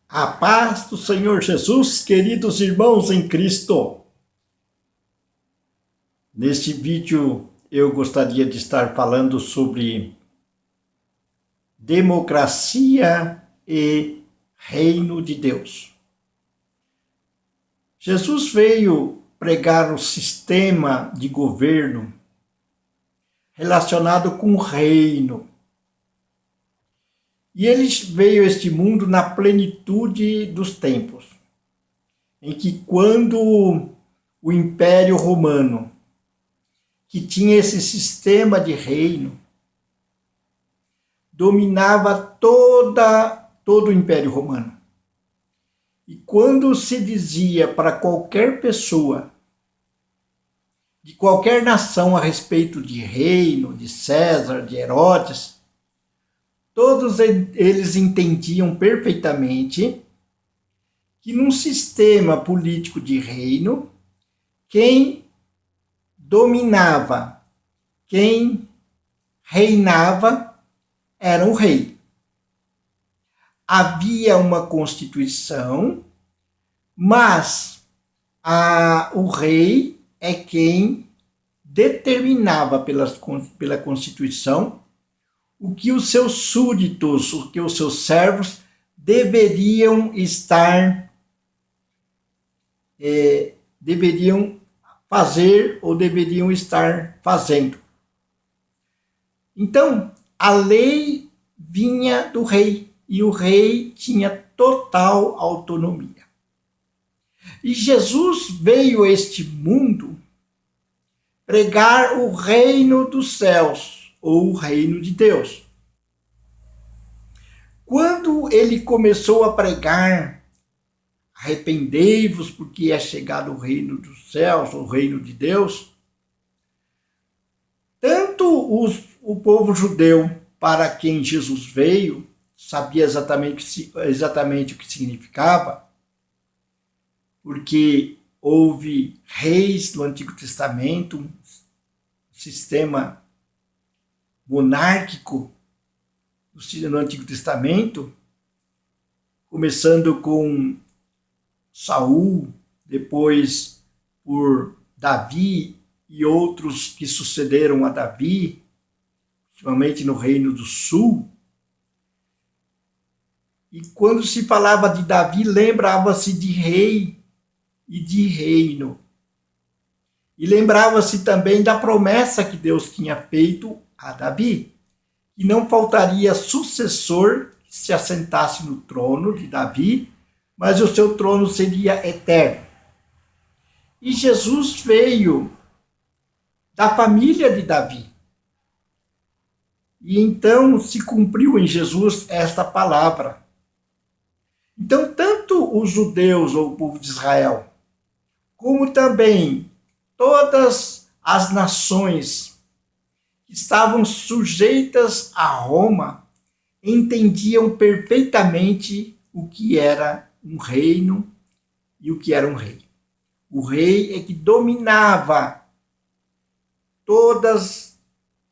A paz do Senhor Jesus, queridos irmãos em Cristo. Neste vídeo eu gostaria de estar falando sobre democracia e reino de Deus. Jesus veio pregar o sistema de governo relacionado com o reino. E ele veio a este mundo na plenitude dos tempos, em que quando o Império Romano, que tinha esse sistema de reino, dominava todo o Império Romano. E quando se dizia para qualquer pessoa, de qualquer nação a respeito de reino, de César, de Herodes, todos eles entendiam perfeitamente que num sistema político de reino, quem dominava, quem reinava era o rei. Havia uma constituição, mas o rei é quem determinava pela constituição o que os seus súditos, o que os seus servos deveriam fazer ou deveriam estar fazendo. Então, a lei vinha do rei e o rei tinha total autonomia. E Jesus veio a este mundo pregar o reino dos céus, ou o reino de Deus. Quando ele começou a pregar, arrependei-vos porque é chegado o reino dos céus, o reino de Deus, tanto o povo judeu para quem Jesus veio, sabia exatamente o que significava, porque houve reis do Antigo Testamento, um sistema monárquico no Antigo Testamento, começando com Saul, depois por Davi e outros que sucederam a Davi, principalmente no Reino do Sul. E quando se falava de Davi, lembrava-se de rei e de reino. E lembrava-se também da promessa que Deus tinha feito a Davi, e não faltaria sucessor que se assentasse no trono de Davi, mas o seu trono seria eterno. E Jesus veio da família de Davi. E então se cumpriu em Jesus esta palavra. Então, tanto os judeus, ou o povo de Israel, como também todas as nações que estavam sujeitas a Roma, entendiam perfeitamente o que era um reino e o que era um rei. O rei é que dominava todos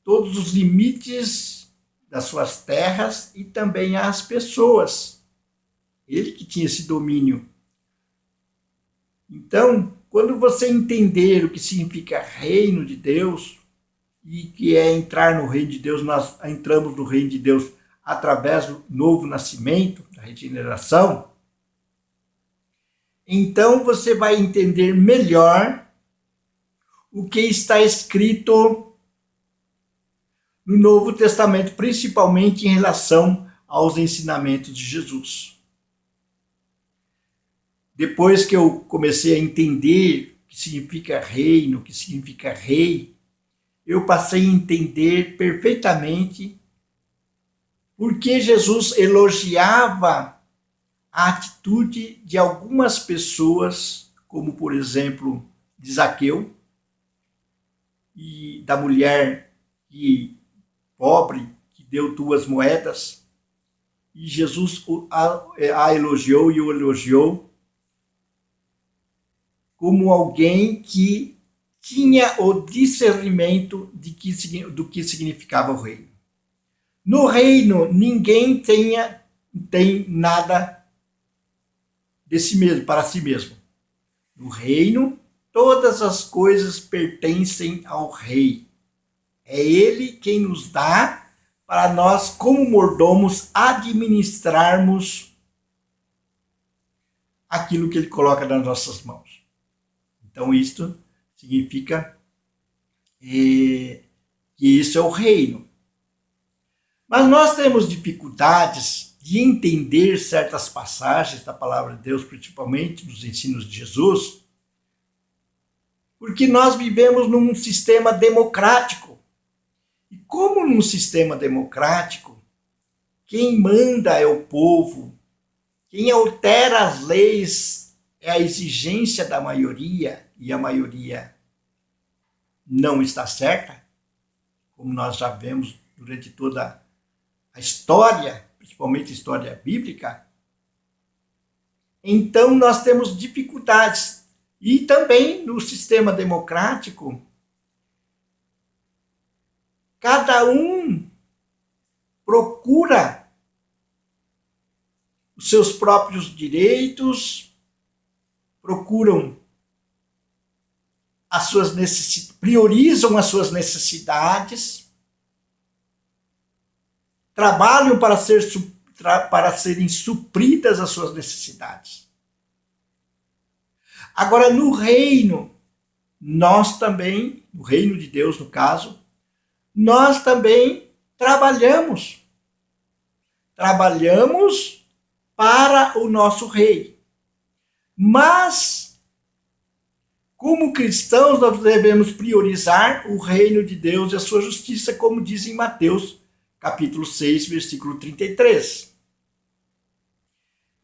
os limites das suas terras e também as pessoas. Ele que tinha esse domínio. Então, quando você entender o que significa reino de Deus, e que é entrar no reino de Deus, nós entramos no reino de Deus através do novo nascimento, da regeneração, então você vai entender melhor o que está escrito no Novo Testamento, principalmente em relação aos ensinamentos de Jesus. Depois que eu comecei a entender o que significa reino, o que significa rei, eu passei a entender perfeitamente por que Jesus elogiava a atitude de algumas pessoas, como por exemplo de Zaqueu e da mulher pobre que deu 2 moedas, e Jesus a elogiou e o elogiou como alguém que tinha o discernimento do que significava o reino. No reino, ninguém tem nada para si mesmo. No reino, todas as coisas pertencem ao rei. É ele quem nos dá para nós, como mordomos, administrarmos aquilo que ele coloca nas nossas mãos. Então, isto significa que isso é o reino. Mas nós temos dificuldades de entender certas passagens da palavra de Deus, principalmente nos ensinos de Jesus, porque nós vivemos num sistema democrático. E como num sistema democrático, quem manda é o povo, quem altera as leis é a exigência da maioria, e a maioria não está certa, como nós já vemos durante toda a história, principalmente a história bíblica. Então nós temos dificuldades. E também no sistema democrático, cada um procura os seus próprios direitos, procuram as suas necessidades, priorizam as suas necessidades, trabalham para serem supridas as suas necessidades. Agora, no reino, nós também, no reino de Deus, no caso, nós também trabalhamos. Trabalhamos para o nosso rei. Mas, como cristãos, nós devemos priorizar o reino de Deus e a sua justiça, como diz em Mateus, capítulo 6, versículo 33.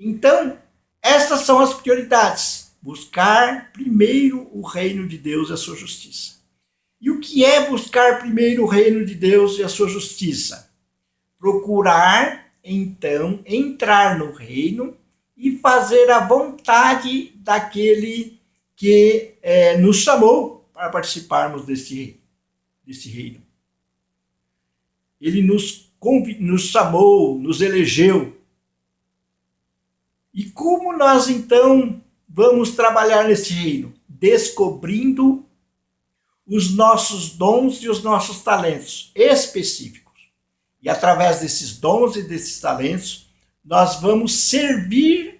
Então, estas são as prioridades. Buscar primeiro o reino de Deus e a sua justiça. E o que é buscar primeiro o reino de Deus e a sua justiça? Procurar, então, entrar no reino e fazer a vontade daquele que nos chamou para participarmos desse reino. Ele nos chamou, nos elegeu. E como nós, então, vamos trabalhar nesse reino? Descobrindo os nossos dons e os nossos talentos específicos. E através desses dons e desses talentos, nós vamos servir